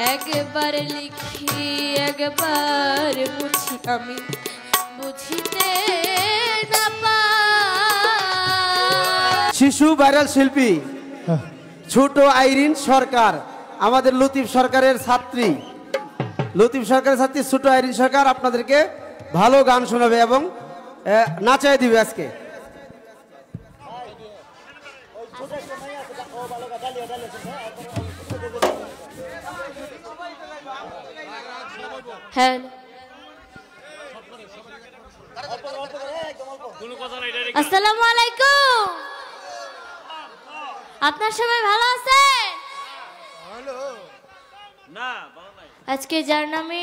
একবার লিখি একবার বুঝি আমি বুঝিতে না পাই। শিশু ভাইরাল শিল্পী ছোট আইরিন সরকার আমাদের লতিফ সরকারের ছাত্রী, লতিফ সরকারের ছাত্রী ছোট আইরিন সরকার আপনাদেরকে ভালো গান শোনাবে এবং নাচায় দিবে আজকে। আসসালামু আলাইকুম। আপনার সবাই ভালো আছেন? আজকে যার নামে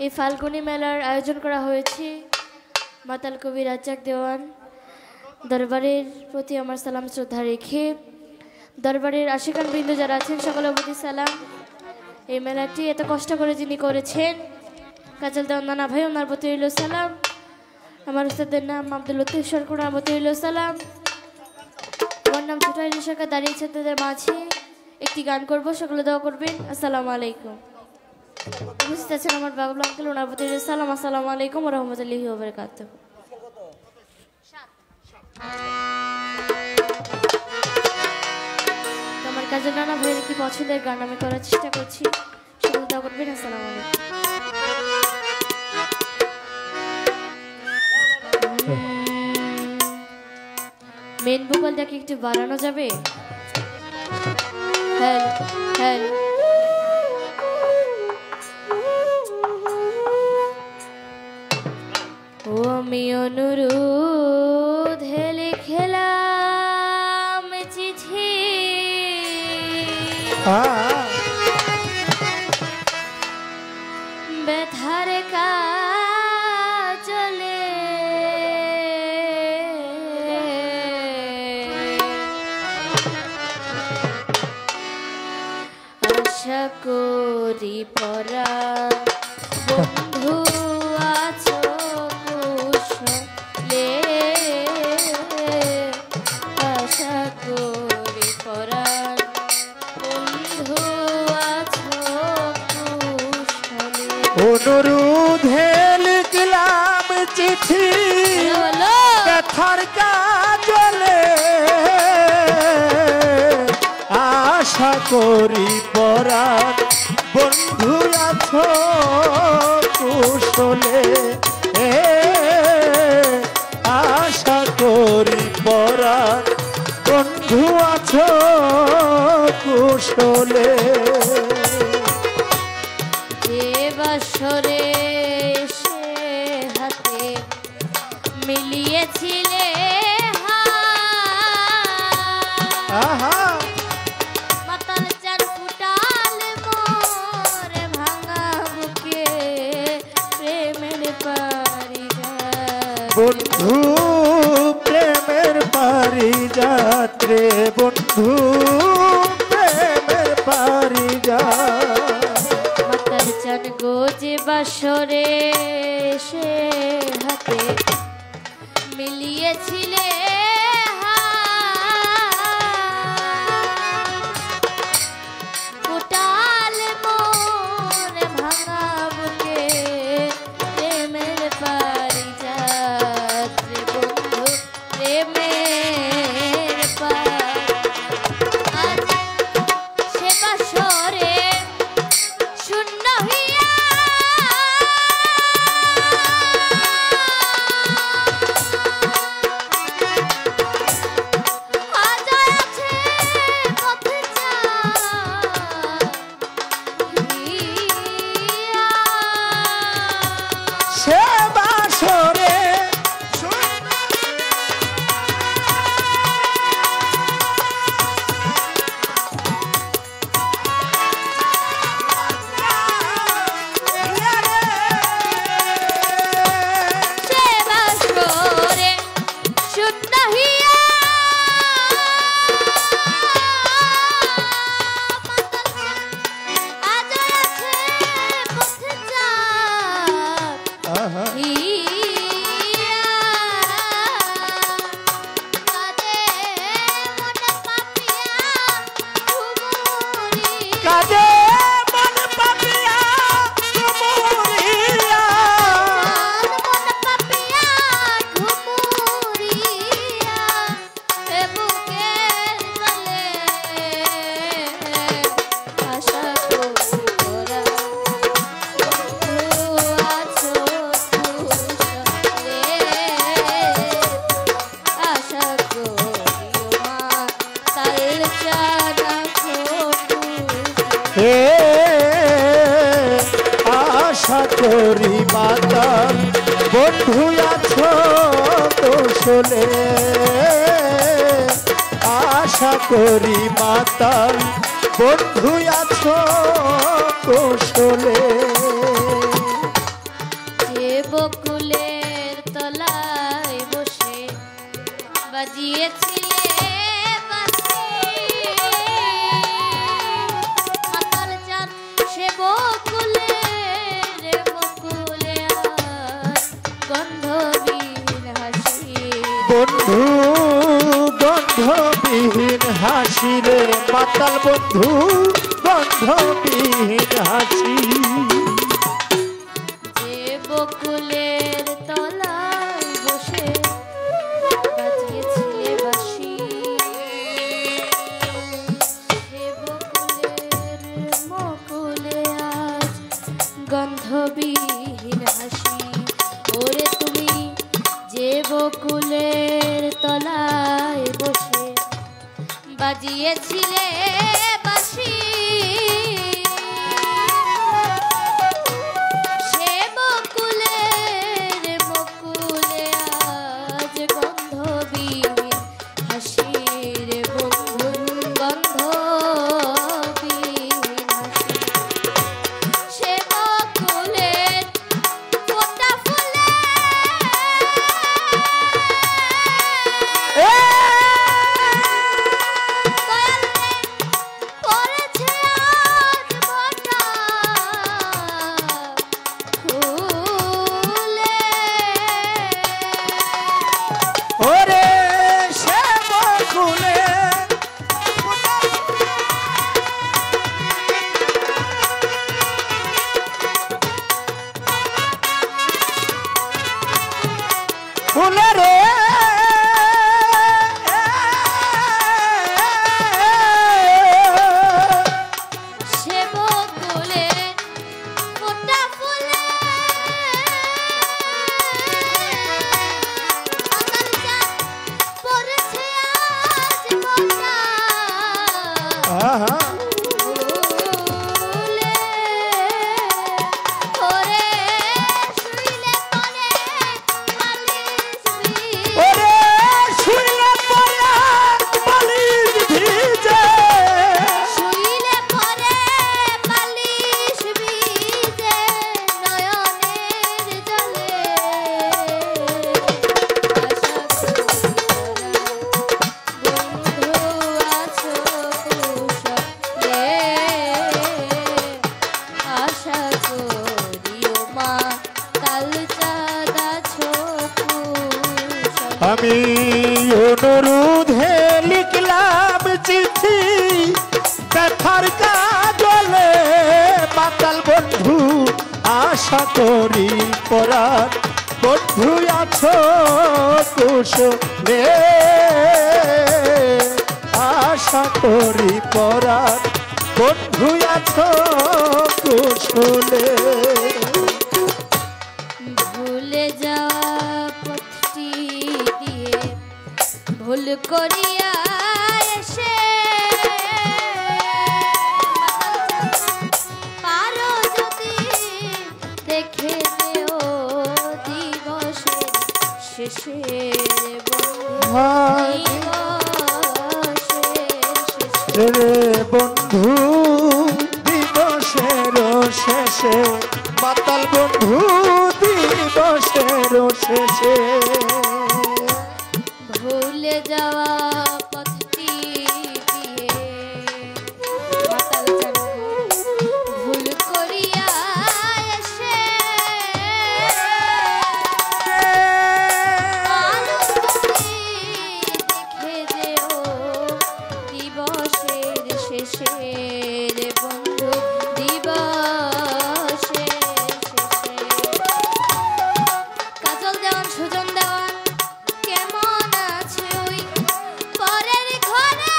এই ফাল্গুনী মেলার আয়োজন করা হয়েছে, মাতাল কবি রাজ্জাক দেওয়ান দরবারের প্রতি আমার সালাম শ্রদ্ধা রেখে দরবারের আশিকান বৃন্দ যারা আছেন সকলের প্রতি সালাম। এই মেলাটি এত কষ্ট করে যিনি করেছেন কাজল দেওয়ান নানা ভাই, ওনার প্রতি রইল সালাম। আমার উস্তাদের নাম আব্দুল লতিফ সরকার, ওনার প্রতি রইল সালাম। আমার নাম ছোট আইরিন সরকার, দাঁড়িয়েছে তাদের মাঝে একটি গান করব, সকলে দোয়া করবেন। আসসালামু আলাইকুম। উপস্থিত আছেন আমার বাবুল আঙ্কেল, ওনার প্রতি রইল সালাম। আসসালামু আলাইকুম ওয়া রাহমাতুল্লাহি ওয়া বারাকাতুহু। আমার কাজের নানা ভাইয়ের কি পছন্দের গান আমি করার চেষ্টা করছি, সকলে দোয়া করবেন। আসসালামু আলাইকুম। মেন ভোকালটাকে একটু বাড়ানো যাবে? Hello hello. ও আমি অনুরোধ লিখলাম চিঠি, ব্যথার কাজলে আশা করি পরা বন্ধু আছো কুশলে, আশা করি পরা বন্ধু আছো কুশলে। অনুরোধে লিখলাম চিঠি ব্যথার কাজলে, আশা করি পরাণ বন্ধু আছো কুশলে, আশা করি পরাণ বন্ধু আছো কুশলে। যে বাসরে সে হাতে মিলিয়েছিলে মাতাল চার ফুটাল মোর ভাঙা বুকে প্রেমের পারিজাত। বন্ধু প্রেমের পারিজাত রে বন্ধু প্রেমের পারিজাত। মাতাল চান গো যে বাসরে সে হাতে মিলিয়েছি কাজে মন পাপিয়া ঘুমুরিয়া মন পাপিয়া ঘুমুরিয়া এ বুকের তলে আশা করি তোরা বন্ধু আছো তুষারে আশা করি মা তাল চাঁদা হে আশা করি মাতাল বন্ধু আছো কুশলে আশা করি মাতাল বন্ধু আছো কুশলে যে বকুলের তলায় বসে বাজিয়েছিলে বাঁশি মাতাল চাঁদ সে বকুলের বকুলে আজ গন্ধহীন হাসি বন্ধু গন্ধবিহীন হাসি রে মাতাল বন্ধু গন্ধবিহীন হাসি যে বকুলের তলায় বসে বাজিয়েছিলে বাঁশি সে বকুলের মকুলে আজ গন্ধবিহীন হাসি ওরে তুমি যে বকুলের তলায় বসে বাজিয়েছিলে বাঁশি সে বকুলের মকুলে আজ গন্ধবিহীন হাসি রে বন্ধু গন্ধবিহীন হাসি সে বকুলের ফোঁটা ফুলে পড়েছে আজ মোটা ফুলে ওরে সে বকুলে ফুলে রে সে বকুলের ফোঁটা ফুলে মাতাল চাঁদ পড়েছে আজ মোটা আহা ফুলে ওরে শুইলে পরে বালিশ ওরে শুইলে পরে বালিশ ভিজে শুইলে পরে বালিশ ভিজে নয়নের জলে আশা করিও মা তাল চাঁদ আছো কুশলে আমি অনুরোধে লিখলাম চিঠি ব্যথার কাজলে মাতাল বন্ধু আশা করি পরাণ বন্ধু আছো কুশলে আশা করি পরাণ বন্ধু আছো কুশলে ভুলে যাওয়া পথটি দিয়ে ভুল করিয়া এসে পারো যদি দেখে যেও দিবসের শেষে হায় দিবসের শেষে রে বন্ধু দিবসের শেষে মাতাল বন্ধু দিবসের শেষে ভুলে যাওয়া পথটি দিয়ে মাতাল চাঁদ ভুল করিয়া এসে আলো দেখে যেও দিবসের শেষে রে বন্ধু দিবসে কাজল দেওয়ান সুজন দেওয়ান কেমন আছে ওই পরের ঘরে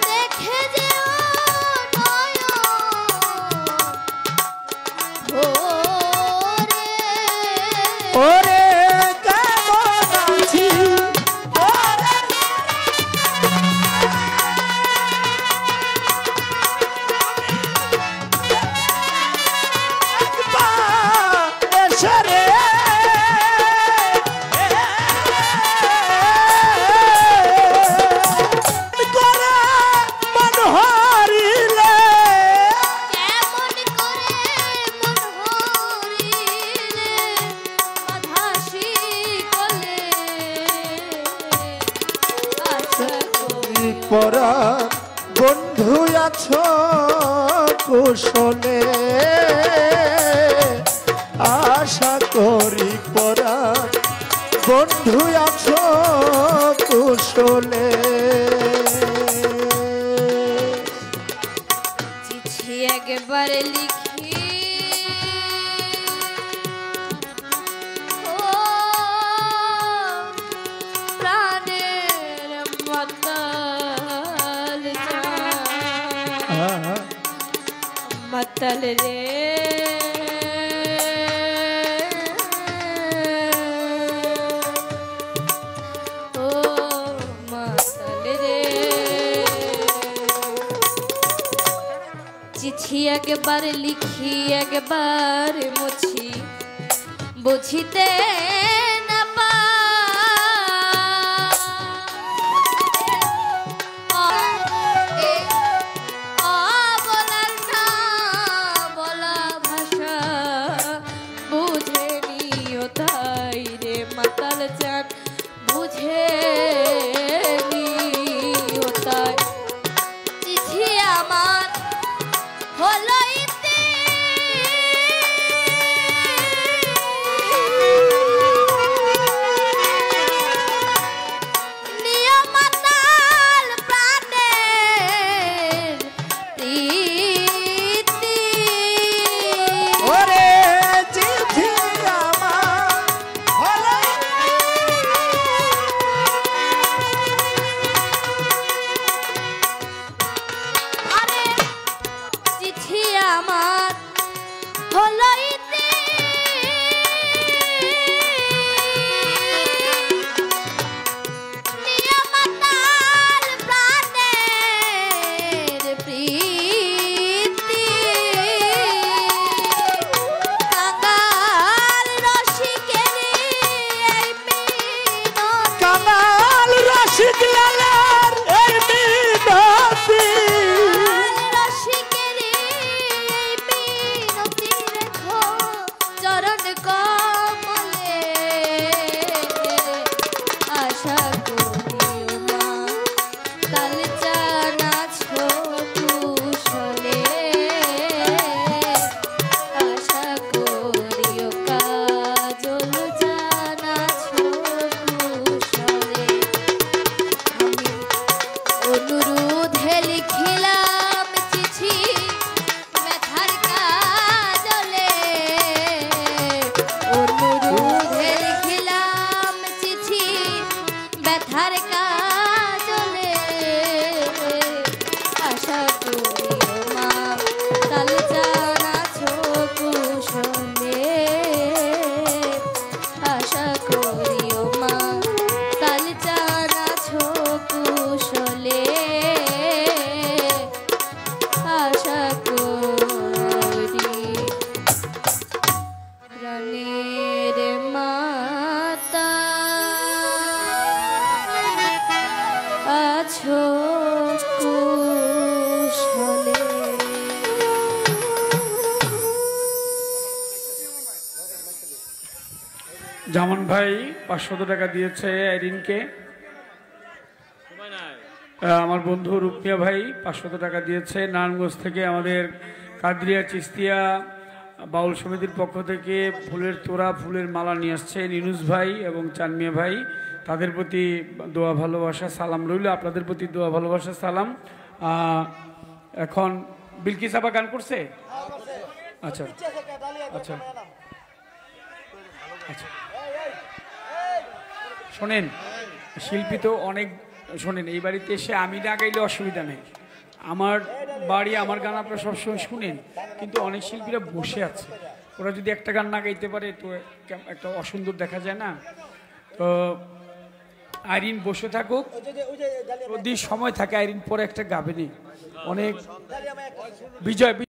দেখে যেও ওরে কেমন আছি এসে রে করে মন হারিলে কেমন করে মন হরিলে বাধাসি কলে আশা করি পরা বন্ধু আছো কুশলে আশা করি পরা বন্ধু আছো কুশলে চিঠি একবার লিখি ও প্রাণের মাতাল মাতাল রে ও মাতাল রে চিঠি একবার লিখি একবার মুছি বুঝিতে না বলার না বলা ভাষা বুঝে নিও তাই রে মাতাল চান বুঝে নিও তাই চিঠি আমার হলো নিয়মাতাল প্রাণের প্রীতি ওরে চিঠি আমার হলো আরে চিঠি আমার হলো নিয়মাতাল প্রাণের প্রীতি কাঙাল রসিকেরি এই মিনতি কামাল রশিদ লালার এই মিনতি রসিকেরি এই মিনতি রেখো চরণ কমলে আশা করিও মা তাল জানাছো কুশলে আশা করিও কাজল জানাছো কুশলে আমি অনুরোধে লিখিলাম চিঠি ব্যথার কাজলে অনুরোধে লিখিলাম চিঠি ব্যথার কাজলে আশা করিও মা তাল জানাছো কুশলে আশা করিও মা তাল জানাছো কুশলে আশা করি প্রাণের মাতা আছো কুশলে জামান ভাই 500 টাকা দিয়েছে আইরিনকে। আমার বন্ধু রূপমিয়া ভাই 500 টাকা দিয়েছে। নারায়ণগঞ্জ থেকে আমাদের কাদরিয়া চিস্তিয়া বাউল সমিতির পক্ষ থেকে ফুলের তোড়া ফুলের মালা নিয়ে আসছেন ইউনুস ভাই এবং চানমিয়া ভাই। তাদের প্রতি দোয়া ভালোবাসা সালাম রইল, আপনাদের প্রতি দোয়া ভালোবাসা সালাম। এখন বিলকিস আপা গান করছে? আচ্ছা আচ্ছা আচ্ছা, শোনেন শিল্পী তো অনেক, শোনেন এই বাড়িতে এসে আমি না গাইলে অসুবিধা নেই, আমার বাড়ি আমার গান আপনারা সবসময় শুনেন, কিন্তু অনেক শিল্পীরা বসে আছে, ওরা যদি একটা গান না গাইতে পারে তো একটা অসুন্দর দেখা যায় না। তো আইরিন বসে থাকুক, যদি সময় থাকে আইরিন পরে একটা গাবেনি অনেক বিজয়